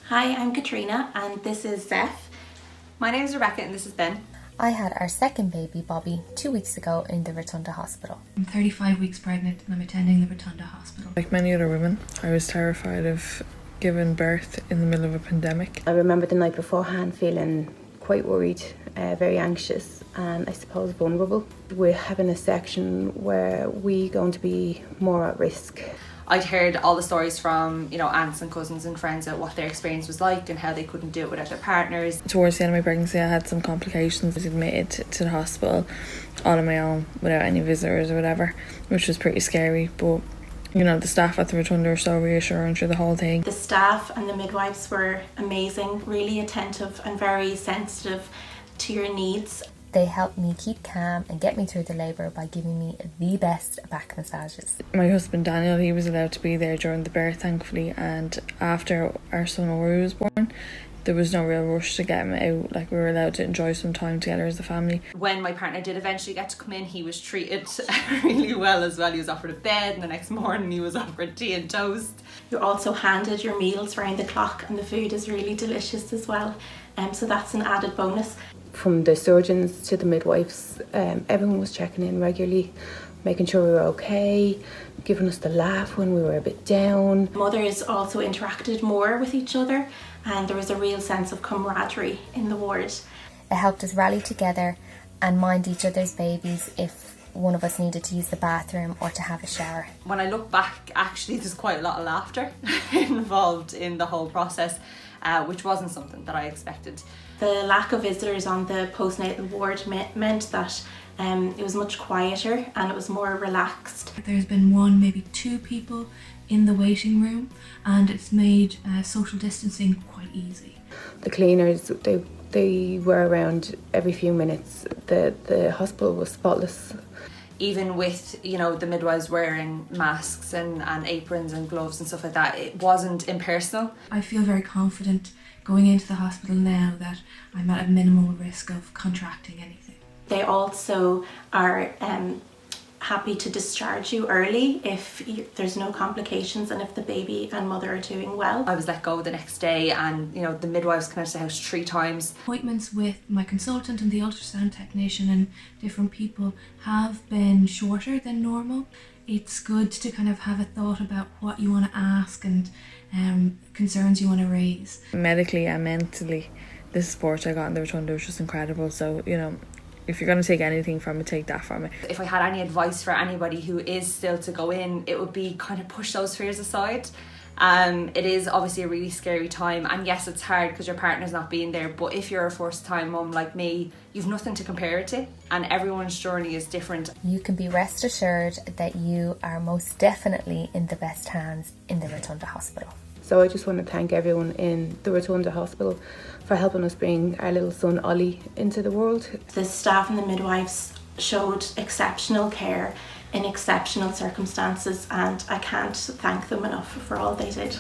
Hi, I'm Katrina and this is Zeph. My name is Rebecca and this is Ben. I had our second baby, Bobby, 2 weeks ago in the Rotunda Hospital. I'm 35 weeks pregnant and I'm attending the Rotunda Hospital. Like many other women, I was terrified of giving birth in the middle of a pandemic. I remember the night beforehand feeling quite worried, very anxious and I suppose vulnerable. We're having a section where we're going to be more at risk. I'd heard all the stories from, aunts and cousins and friends about what their experience was like and how they couldn't do it without their partners. Towards the end of my pregnancy, I had some complications. I was admitted to the hospital all on my own without any visitors or whatever, which was pretty scary. But, the staff at the Rotunda were so reassuring through the whole thing. The staff and the midwives were amazing, really attentive and very sensitive to your needs. They helped me keep calm and get me through the labour by giving me the best back massages. My husband Daniel, he was allowed to be there during the birth, thankfully, and after our son Ori was born, there was no real rush to get him out. Like, we were allowed to enjoy some time together as a family. When my partner did eventually get to come in, he was treated really well as well. He was offered a bed and the next morning he was offered tea and toast. You're also handed your meals round the clock and the food is really delicious as well. So that's an added bonus. From the surgeons to the midwives, everyone was checking in regularly, making sure we were okay, giving us the laugh when we were a bit down. Mothers also interacted more with each other and there was a real sense of camaraderie in the ward. It helped us rally together and mind each other's babies if one of us needed to use the bathroom or to have a shower. When I look back, actually there's quite a lot of laughter involved in the whole process, which wasn't something that I expected. The lack of visitors on the postnatal ward meant that it was much quieter and it was more relaxed. There's been one, maybe two people in the waiting room and it's made social distancing quite easy. The cleaners, they were around every few minutes. The hospital was spotless. Even with, the midwives wearing masks and aprons and gloves and stuff like that, it wasn't impersonal. I feel very confident going into the hospital now that I'm at a minimal risk of contracting anything. They also are happy to discharge you early if there's no complications and if the baby and mother are doing well. I was let go the next day and, the midwives came out to the house 3 times. Appointments with my consultant and the ultrasound technician and different people have been shorter than normal. It's good to kind of have a thought about what you want to ask and concerns you want to raise. Medically and mentally, the support I got in the Rotunda was just incredible. So, if you're going to take anything from it, take that from it. If I had any advice for anybody who is still to go in, it would be kind of push those fears aside. It is obviously a really scary time, and yes, it's hard because your partner's not being there, but if you're a first-time mum like me, you've nothing to compare it to, and everyone's journey is different. You can be rest assured that you are most definitely in the best hands in the Rotunda Hospital. So I just want to thank everyone in the Rotunda Hospital for helping us bring our little son Ollie into the world. The staff and the midwives showed exceptional care in exceptional circumstances and I can't thank them enough for all they did.